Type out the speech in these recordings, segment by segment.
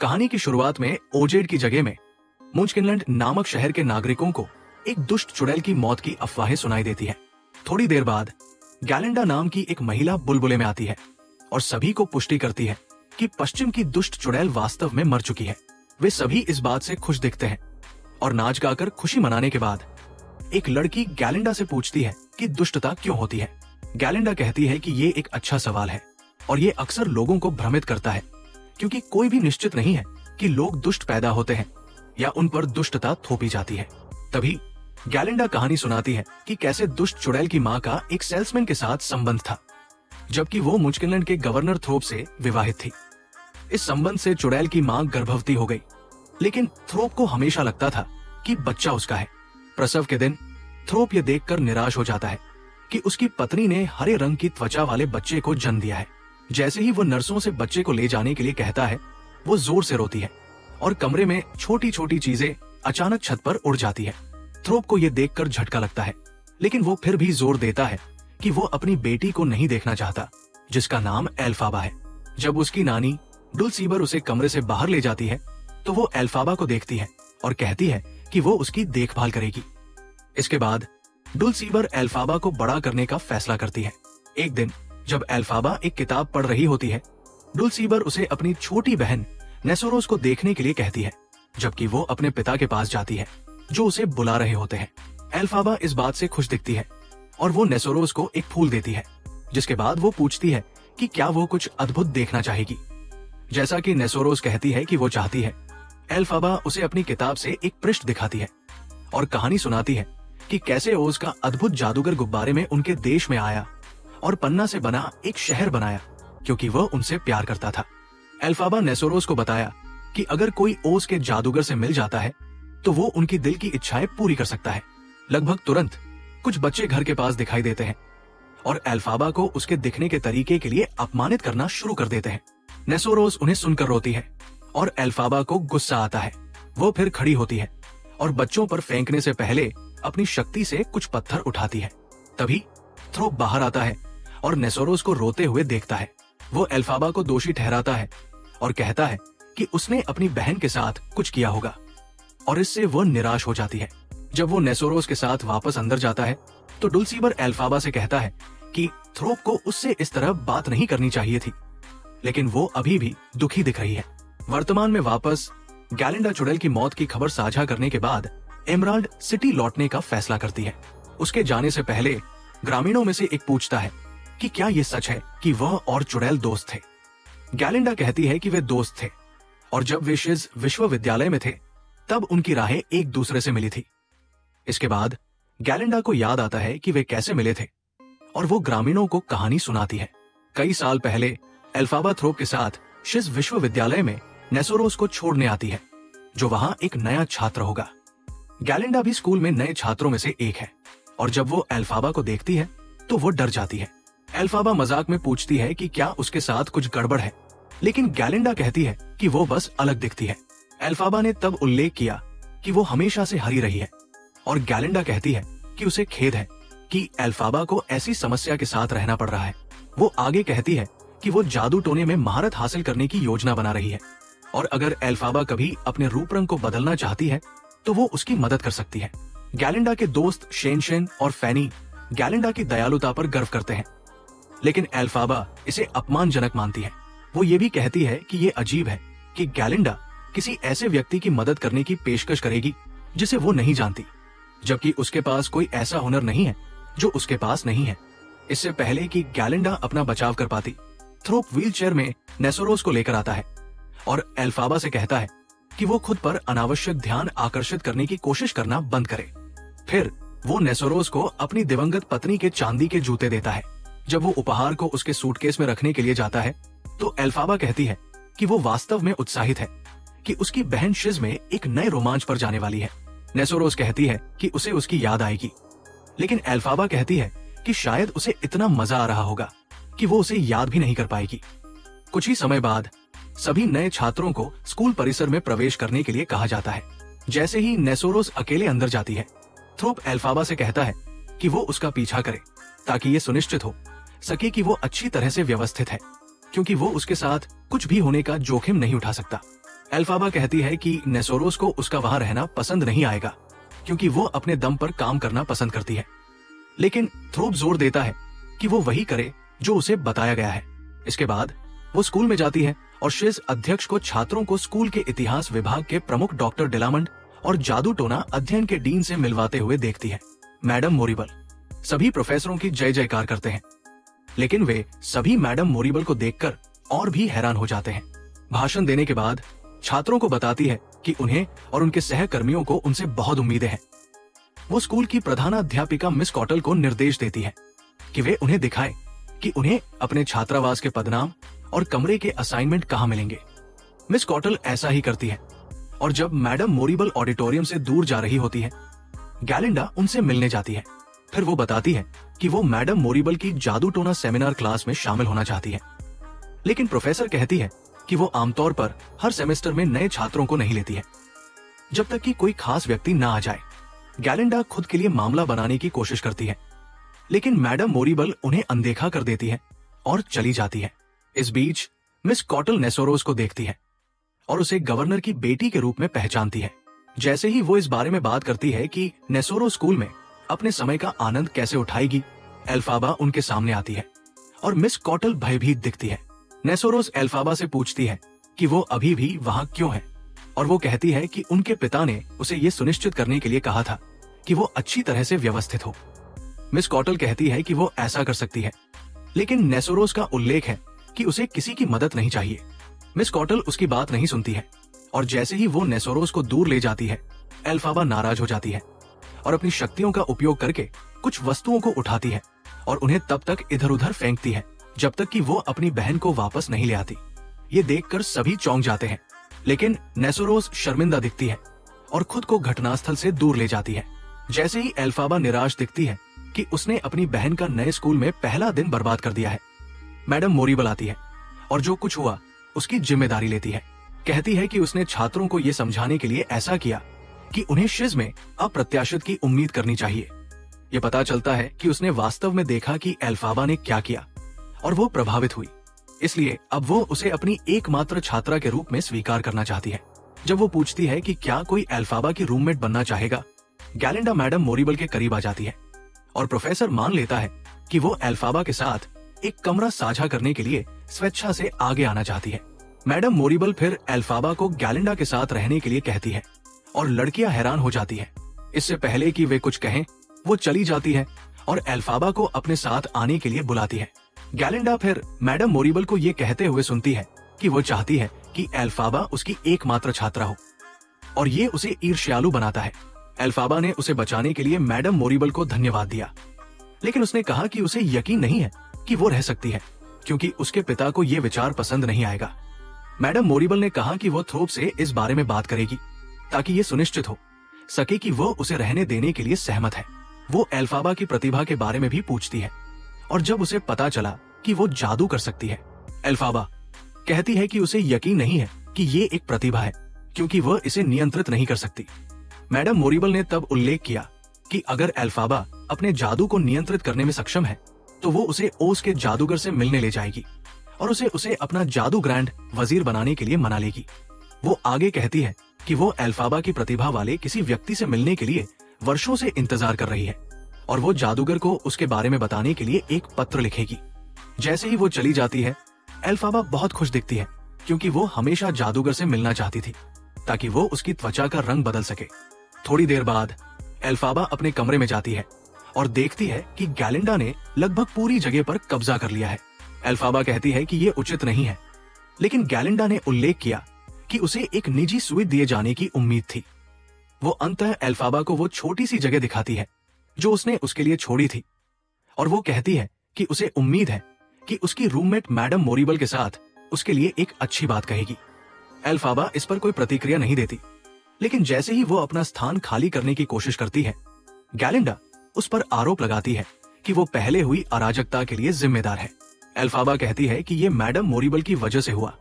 कहानी की शुरुआत में ओजेड की जगह में मुंचकिनलैंड नामक शहर के नागरिकों को एक दुष्ट चुड़ैल की मौत की अफवाहें सुनाई देती है। थोड़ी देर बाद गैलिंडा नाम की एक महिला बुलबुले में आती है और सभी को पुष्टि करती है कि पश्चिम की दुष्ट चुड़ैल वास्तव में मर चुकी है। वे सभी इस बात से खुश दिखते हैं और नाच गाकर खुशी मनाने के बाद एक लड़की गैलिंडा से पूछती है कि दुष्टता क्यों होती है। गैलिंडा कहती है कि ये एक अच्छा सवाल है और ये अक्सर लोगों को भ्रमित करता है, क्योंकि कोई भी निश्चित नहीं है कि लोग दुष्ट पैदा होते हैं या उन पर दुष्टता थोपी जाती है। तभी गैलिंडा कहानी सुनाती है कि कैसे दुष्ट चुड़ैल की माँ का एक सेल्समैन के साथ संबंध था, जबकि वो मुंचकिनलैंड के गवर्नर थ्रोप से विवाहित थी। इस संबंध से चुड़ैल की माँ गर्भवती हो गई, लेकिन थ्रोप को हमेशा लगता था कि बच्चा उसका है। प्रसव के दिन थ्रोप ये देखकर निराश हो जाता है कि उसकी पत्नी ने हरे रंग की त्वचा वाले बच्चे को जन्म दिया है। जैसे ही वो नर्सों से बच्चे को ले जाने के लिए कहता है, वो जोर से रोती है और कमरे में छोटी छोटी चीजें अचानक छत पर उड़ जाती है। थ्रोप को ये देखकर झटका लगता है, लेकिन वो फिर भी जोर देता है कि वो अपनी बेटी को नहीं देखना चाहता, जिसका नाम एल्फाबा है। जब उसकी नानी डुलसीबर उसे कमरे से बाहर ले जाती है, तो वो एल्फाबा को देखती है और कहती है कि वो उसकी देखभाल करेगी। इसके बाद डुलसीबर एल्फाबा को बड़ा करने का फैसला करती है। एक दिन जब एल्फाबा एक किताब पढ़ रही होती है, डुलसीबर उसे अपनी छोटी बहन नेसोरोस को देखने के लिए कहती है, जबकि वो अपने पिता के पास जाती है, जो उसे बुला रहे होते हैं। एल्फाबा इस बात से खुश दिखती है और वो नेसोरोस को एक फूल देती है, जिसके बाद वो पूछती है कि क्या वो कुछ अद्भुत देखना चाहेगी। जैसा कि नेसोरोस कहती है कि वो चाहती है, एल्फाबा उसे अपनी किताब से एक पृष्ठ दिखाती है और कहानी सुनाती है कि कैसे ओज का अद्भुत जादूगर गुब्बारे में उनके देश में आया और पन्ना से बना एक शहर बनाया, क्योंकि वह उनसे प्यार करता था। एल्फाबा नेसोरोस को बताया कि अगर कोई ओज के जादूगर से मिल जाता है तो वो उनकी दिल की इच्छाएं पूरी कर सकता है। लगभग तुरंत कुछ बच्चे घर के पास दिखाई देते हैं और एल्फाबा को उसके दिखने के तरीके के लिए अपमानित करना शुरू कर देते हैं। नेसोरोस उन्हें सुनकर रोती है और एल्फाबा को गुस्सा आता है। वो फिर खड़ी होती है और बच्चों पर फेंकने से पहले अपनी शक्ति से कुछ पत्थर उठाती है। तभी थ्रोप बाहर आता है और नेसोरोस को रोते हुए देखता है। वो एल्फाबा को दोषी ठहराता है और कहता है कि उसने अपनी बहन के साथ कुछ किया होगा, और इससे वो निराश हो जाती है। जब वो नेसोरोस के साथ वापस अंदर जाता है तो डुलसीबर एल्फाबा से कहता है कि थ्रोप को उससे इस तरह बात नहीं करनी चाहिए थी, लेकिन वो अभी भी दुखी दिख रही है। वर्तमान में वापस गैलिंडा चुड़ैल की मौत की खबर साझा करने के बाद एमराल्ड सिटी लौटने का फैसला करती है। उसके जाने से पहले ग्रामीणों में से एक पूछता है कि क्या ये सच है कि वह और चुड़ैल दोस्त थे। गैलिंडा कहती है कि वे दोस्त थे और जब वे शिज विश्वविद्यालय में थे तब उनकी राहें एक दूसरे से मिली थी। इसके बाद गैलिंडा को याद आता है कि वे कैसे मिले थे और वो ग्रामीणों को कहानी सुनाती है। कई साल पहले एल्फाबा थ्रोप के साथ शिज विश्वविद्यालय में नेसोरोस को छोड़ने आती है, जो वहां एक नया छात्र होगा। गैलिंडा भी स्कूल में नए छात्रों में से एक है और जब वो एल्फाबा को देखती है तो वो डर जाती है। एल्फाबा मजाक में पूछती है कि क्या उसके साथ कुछ गड़बड़ है, लेकिन गैलिंडा कहती है कि वो बस अलग दिखती है। एल्फाबा ने तब उल्लेख किया कि वो हमेशा से हरी रही है और गैलिंडा कहती है कि उसे खेद है कि एल्फाबा को ऐसी समस्या के साथ रहना पड़ रहा है। वो आगे कहती है कि वो जादू टोने में महारत हासिल करने की योजना बना रही है और अगर एल्फाबा कभी अपने रूप रंग को बदलना चाहती है तो वो उसकी मदद कर सकती है। गैलिंडा के दोस्त शेन और फैनी गैलिंडा की दयालुता पर गर्व करते हैं, लेकिन एल्फाबा इसे अपमानजनक मानती है। वो ये भी कहती है कि ये अजीब है कि गैलिंडा किसी ऐसे व्यक्ति की मदद करने की पेशकश करेगी जिसे वो नहीं जानती, जबकि उसके पास कोई ऐसा हुनर नहीं है जो उसके पास नहीं है। इससे पहले कि गैलिंडा अपना बचाव कर पाती, थ्रोप व्हीलचेयर में नेसोरोस को लेकर आता है और एल्फाबा से कहता है कि वो खुद पर अनावश्यक ध्यान आकर्षित करने की कोशिश करना बंद करे। फिर वो नेसोरोस को अपनी दिवंगत पत्नी के चांदी के जूते देता है। जब वो उपहार को उसके सूटकेस में रखने के लिए जाता है तो एल्फाबा कहती है कि वो वास्तव में उत्साहित है कि उसकी बहन शिज में एक नए रोमांच पर जाने वाली है। नेसोरोस कहती है कि उसे उसकी याद आएगी, लेकिन एल्फाबा कहती है कि शायद उसे इतना मजा आ रहा होगा कि वो उसे याद भी नहीं कर पाएगी। कुछ ही समय बाद सभी नए छात्रों को स्कूल परिसर में प्रवेश करने के लिए कहा जाता है। जैसे ही नेसोरोस अकेले अंदर जाती है, थ्रोप एल्फाबा से कहता है कि वो उसका पीछा करे ताकि ये सुनिश्चित हो सके कि वो अच्छी तरह से व्यवस्थित है, क्योंकि वो उसके साथ कुछ भी होने का जोखिम नहीं उठा सकता। एल्फाबा कहती है कि नेसोरोस को उसका वहां रहना पसंद नहीं आएगा, क्योंकि वो अपने दम पर काम करना पसंद करती है। लेकिन थ्रोप जोर देता है कि वो वही करे जो उसे बताया गया है। इसके बाद वो स्कूल में जाती है और शिज अध्यक्ष को छात्रों को स्कूल के इतिहास विभाग के प्रमुख डॉक्टर डेलामंड और जादू टोना अध्ययन के डीन से मिलवाते हुए देखती है। मैडम मोरिबल सभी प्रोफेसरों की जय जयकार करते हैं, लेकिन वे सभी मैडम मोरिबल को देखकर और भी हैरान हो जाते हैं। भाषण देने के बाद छात्रों को बताती है कि उन्हें और उनके सहकर्मियों को उनसे बहुत उम्मीदें हैं। वो स्कूल की प्रधानाध्यापिका मिस कॉटल को निर्देश देती है कि वे उन्हें दिखाए कि उन्हें अपने छात्रावास के पदनाम और कमरे के असाइनमेंट कहाँ मिलेंगे। मिस कॉटल ऐसा ही करती है, और जब मैडम मोरिबल ऑडिटोरियम से दूर जा रही होती है, गैलिंडा उनसे मिलने जाती है। फिर वो बताती है कि वो मैडम मोरिबल की जादू टोना सेमिनार क्लास में शामिल होना चाहती है, लेकिन प्रोफेसर कहती है कि वो आमतौर पर हर सेमेस्टर में नए छात्रों को नहीं लेती है जब तक कि कोई खास व्यक्ति ना आ जाए। गैलिंडा खुद के लिए मामला बनाने की कोशिश करती है, लेकिन मैडम मोरिबल उन्हें अनदेखा कर देती है और चली जाती है। इस बीच मिस कॉटल नेसोरोस को देखती है और उसे गवर्नर की बेटी के रूप में पहचानती है। जैसे ही वो इस बारे में बात करती है कि नेसोरो स्कूल में अपने समय का आनंद कैसे उठाएगी, एल्फाबा उनके सामने आती है और मिस कॉटल भयभीत दिखती है। नेसोरोस एल्फाबा से पूछती है कि वो अभी भी वहां क्यों है, और वो कहती है कि उनके पिता ने उसे ये सुनिश्चित करने के लिए कहा था कि वो अच्छी तरह से व्यवस्थित हो। मिस कॉटल कहती है कि वो ऐसा कर सकती है, लेकिन नेसोरोस का उल्लेख है कि उसे किसी की मदद नहीं चाहिए। मिस कॉटल उसकी बात नहीं सुनती है, और जैसे ही वो नेसोरोस को दूर ले जाती है, एल्फाबा नाराज हो जाती है और अपनी शक्तियों का उपयोग करके कुछ वस्तुओं को उठाती है और उन्हें तब तक इधर उधर फेंकती है जब तक कि वो अपनी बहन को वापस नहीं ले आती। ये देखकर सभी चौंक जाते हैं, लेकिन नेसोरोस शर्मिंदा दिखती है और खुद को घटनास्थल से दूर ले जाती है। जैसे ही एल्फाबा निराश दिखती है कि उसने अपनी बहन का नए स्कूल में पहला दिन बर्बाद कर दिया है, मैडम मोरिबल आती है और जो कुछ हुआ उसकी जिम्मेदारी लेती है। कहती है कि उसने छात्रों को ये समझाने के लिए ऐसा किया कि उन्हें शिज में अप्रत्याशित की उम्मीद करनी चाहिए। ये पता चलता है कि उसने वास्तव में देखा कि एल्फाबा ने क्या किया और वो प्रभावित हुई, इसलिए अब वो उसे अपनी एकमात्र छात्रा के रूप में स्वीकार करना चाहती है। जब वो पूछती है कि क्या कोई एल्फाबा की रूममेट बनना चाहेगा, गैलिंडा मैडम मोरिबल के करीब आ जाती है और प्रोफेसर मान लेता है कि वो एल्फाबा के साथ एक कमरा साझा करने के लिए स्वेच्छा से आगे आना चाहती है। मैडम मोरिबल फिर एल्फाबा को गैलिंडा के साथ रहने के लिए कहती है और लड़कियां हैरान हो जाती है। इससे पहले कि वे कुछ कहें, वो चली जाती है और एल्फाबा को अपने साथ आने के लिए बुलाती है। गैलिंडा फिर मैडम मोरिबल को ये कहते हुए सुनती है कि वो चाहती है कि एल्फाबा उसकी एकमात्र छात्रा हो, और ये उसे ईर्ष्यालु बनाता है। एल्फाबा ने उसे बचाने के लिए मैडम मोरिबल को धन्यवाद दिया, लेकिन उसने कहा कि उसे यकीन नहीं है कि वो रह सकती है, क्योंकि उसके पिता को ये विचार पसंद नहीं आएगा। मैडम मोरिबल ने कहा कि वो थ्रोप से इस बारे में बात करेगी ताकि ये सुनिश्चित हो सके कि वो उसे रहने देने के लिए सहमत है। वो एल्फाबा की प्रतिभा के बारे में भी पूछती है, और जब उसे पता चला कि वो जादू कर सकती है, एल्फाबा कहती है कि उसे यकीन नहीं है कि ये एक प्रतिभा है, क्योंकि वह इसे नियंत्रित नहीं कर सकती। मैडम मोरिबल ने तब उल्लेख किया कि अगर एल्फाबा अपने जादू को नियंत्रित करने में सक्षम है, तो वो उसे ओस के जादूगर से मिलने ले जाएगी और उसे अपना जादू ग्रैंड वजीर बनाने के लिए मना लेगी। वो आगे कहती है कि वो एल्फाबा की प्रतिभा वाले किसी व्यक्ति से मिलने के लिए वर्षों से इंतजार कर रही है, और वो जादूगर को उसके बारे में बताने के लिए एक पत्र लिखेगी। जैसे ही वो चली जाती है, एल्फाबा बहुत खुश दिखती है, क्योंकि वो हमेशा जादूगर से मिलना चाहती थी ताकि वो उसकी त्वचा का रंग बदल सके। थोड़ी देर बाद एल्फाबा अपने कमरे में जाती है और देखती है कि गैलिंडा ने लगभग पूरी जगह पर कब्जा कर लिया है। एल्फाबा कहती है कि ये उचित नहीं है, लेकिन गैलिंडा ने उल्लेख किया कि उसे एक निजी सुविधा दिए जाने की उम्मीद थी। वो अंततः एल्फाबा को वो छोटी सी जगह दिखाती है जो उसने उसके लिए छोड़ी थी, और वो कहती है कि उसे उम्मीद है कि उसकी रूममेट मैडम मोरिबल के साथ उसके लिए एक अच्छी बात कहेगी। एल्फाबा इस पर कोई प्रतिक्रिया नहीं देती, लेकिन जैसे ही वो अपना स्थान खाली करने की कोशिश करती है, गैलिंडा उस पर आरोप लगाती है कि वो पहले हुई अराजकता के लिए जिम्मेदार है। एल्फाबा कहती है कि ये मैडम मोरिबल की वजह से हुआ,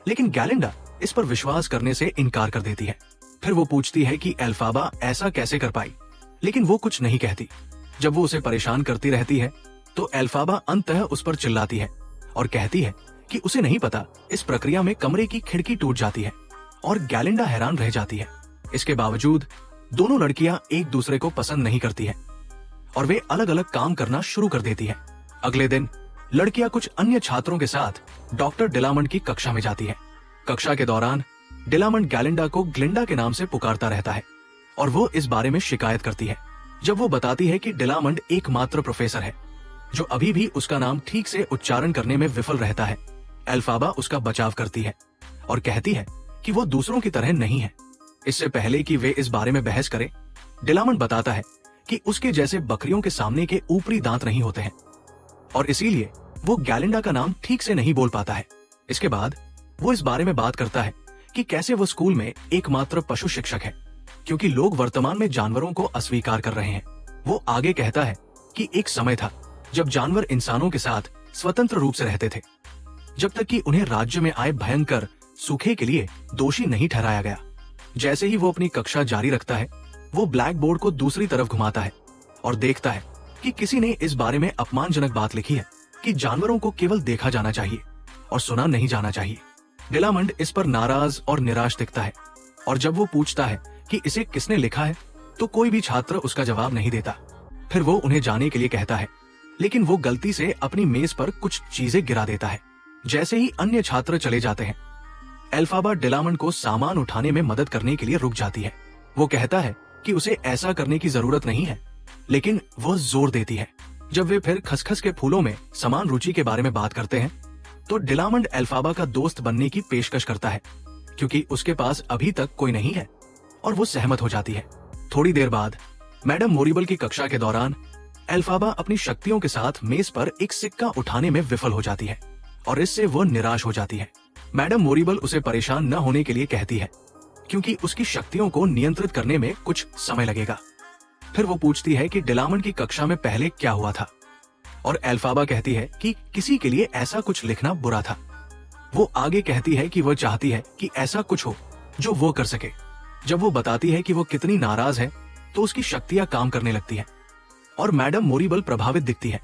लेकिन गैलिंडा इस पर विश्वास करने से इनकार कर देती है। फिर वो पूछती है कि एल्फाबा ऐसा कैसे कर पाई, लेकिन वो कुछ नहीं कहती। जब वो उसे परेशान करती रहती है, तो एल्फाबा अंततः उस पर चिल्लाती है और कहती है कि उसे नहीं पता इस प्रक्रिया में कमरे की खिड़की टूट जाती है और गैलिंडा हैरान रह जाती है। इसके बावजूद दोनों लड़कियां एक दूसरे को पसंद नहीं करती हैं और वे अलग अलग काम करना शुरू कर देती हैं। अगले दिन लड़कियां कुछ अन्य छात्रों के साथ डॉक्टर डिलामंड की कक्षा में जाती है। कक्षा के दौरान डिलामंड गैलिंडा को ग्लिंडा के नाम से पुकारता रहता है और वो इस बारे में शिकायत करती है। जब वो बताती है कि डिलामंड एकमात्र प्रोफेसर है जो अभी भी उसका नाम ठीक से उच्चारण करने में विफल रहता है, एल्फाबा उसका बचाव करती है और कहती है कि वो दूसरों की तरह नहीं है। इससे पहले कि वे इस बारे में बहस करें, डिलामंड बताता है कि उसके जैसे बकरियों के सामने के ऊपरी दांत नहीं होते हैं और इसीलिए वो गैलिंडा का नाम ठीक से नहीं बोल पाता है। इसके बाद वो इस बारे में बात करता है कि कैसे वो स्कूल में एकमात्र पशु शिक्षक है क्योंकि लोग वर्तमान में जानवरों को अस्वीकार कर रहे हैं। वो आगे कहता है कि एक समय था जब जानवर इंसानों के साथ स्वतंत्र रूप से रहते थे, जब तक कि उन्हें राज्य में आए भयंकर सूखे के लिए दोषी नहीं ठहराया गया। जैसे ही वो अपनी कक्षा जारी रखता है, वो ब्लैक बोर्ड को दूसरी तरफ घुमाता है और देखता है कि किसी ने इस बारे में अपमानजनक बात लिखी है कि जानवरों को केवल देखा जाना चाहिए और सुना नहीं जाना चाहिए। डिलामंड इस पर नाराज और निराश दिखता है और जब वो पूछता है कि इसे किसने लिखा है, तो कोई भी छात्र उसका जवाब नहीं देता। फिर वो उन्हें जाने के लिए कहता है, लेकिन वो गलती से अपनी मेज पर कुछ चीजें गिरा देता है। जैसे ही अन्य छात्र चले जाते हैं, एल्फाबा डिलामंड को सामान उठाने में मदद करने के लिए रुक जाती है। वो कहता है कि उसे ऐसा करने की जरूरत नहीं है, लेकिन वो जोर देती है। जब वे फिर खसखस के फूलों में समान रुचि के बारे में बात करते हैं, तो डिलामंड एल्फाबा का दोस्त बनने की पेशकश करता है क्योंकि उसके पास अभी तक कोई नहीं है और वो सहमत हो जाती है। थोड़ी देर बाद मैडम मोरिबल की कक्षा के दौरान एल्फाबा अपनी शक्तियों के साथ मेज पर एक सिक्का उठाने में विफल हो जाती है और इससे वो निराश हो जाती है। मैडम मोरिबल उसे परेशान न होने के लिए कहती है क्योंकि उसकी शक्तियों को नियंत्रित करने में कुछ समय लगेगा। फिर वो पूछती है कि डिलामंड की कक्षा में पहले क्या हुआ था और एल्फाबा कहती है कि किसी के लिए ऐसा कुछ लिखना बुरा था। वो आगे कहती है कि वो चाहती है कि ऐसा कुछ हो जो वो कर सके। जब वो बताती है कि वो कितनी नाराज है, तो उसकी शक्तियां काम करने लगती हैं और मैडम मोरिबल प्रभावित दिखती है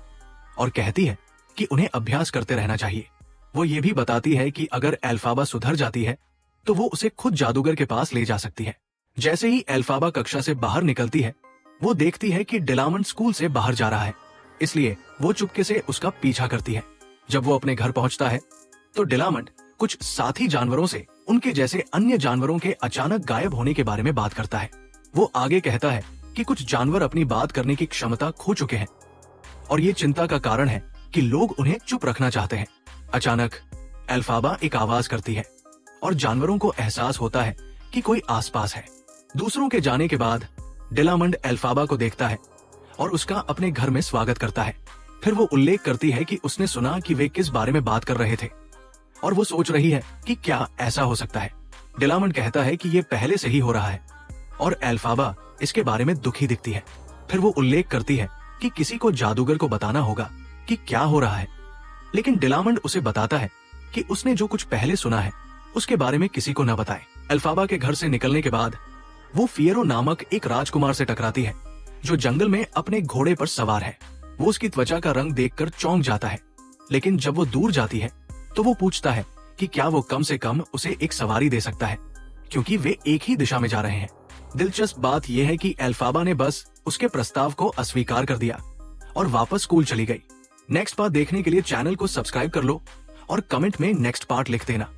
और कहती है कि उन्हें अभ्यास करते रहना चाहिए। वो ये भी बताती है कि अगर एल्फाबा सुधर जाती है तो वो उसे खुद जादूगर के पास ले जा सकती है। जैसे ही एल्फाबा कक्षा से बाहर निकलती है, वो देखती है कि डिलामंड स्कूल से बाहर जा रहा है, इसलिए वो चुपके से उसका पीछा करती है। जब वो अपने घर पहुंचता है, तो डिलामंड कुछ साथी जानवरों से उनके जैसे अन्य जानवरों के अचानक गायब होने के बारे में बात करता है। वो आगे कहता है कि कुछ जानवर अपनी बात करने की क्षमता खो चुके हैं और ये चिंता का कारण है कि लोग उन्हें चुप रखना चाहते हैं। अचानक एल्फाबा एक आवाज करती है और जानवरों को एहसास होता है कि कोई आसपास है। दूसरों के जाने के बाद डिलामंड एल्फाबा को देखता है और उसका अपने घर में स्वागत करता है। फिर वो उल्लेख करती है कि उसने सुना कि वे किस बारे में बात कर रहे थे और वो सोच रही है कि क्या ऐसा हो सकता है। डिलामंड कहता है कि ये पहले से ही हो रहा है और एल्फाबा इसके बारे में दुखी दिखती है। फिर वो उल्लेख करती है कि किसी को जादूगर को बताना होगा कि क्या हो रहा है, लेकिन डिलामंड उसे बताता है कि उसने जो कुछ पहले सुना है उसके बारे में किसी को न बताए। एल्फाबा के घर से निकलने के बाद वो फियरो नामक एक राजकुमार से टकराती है जो जंगल में अपने घोड़े पर सवार है। वो उसकी त्वचा का रंग देखकर चौंक जाता है, लेकिन जब वो दूर जाती है तो वो पूछता है कि क्या वो कम से कम उसे एक सवारी दे सकता है क्योंकि वे एक ही दिशा में जा रहे हैं। दिलचस्प बात यह है कि एल्फाबा ने बस उसके प्रस्ताव को अस्वीकार कर दिया और वापस स्कूल चली गई। नेक्स्ट पार्ट देखने के लिए चैनल को सब्सक्राइब कर लो और कमेंट में नेक्स्ट पार्ट लिख देना।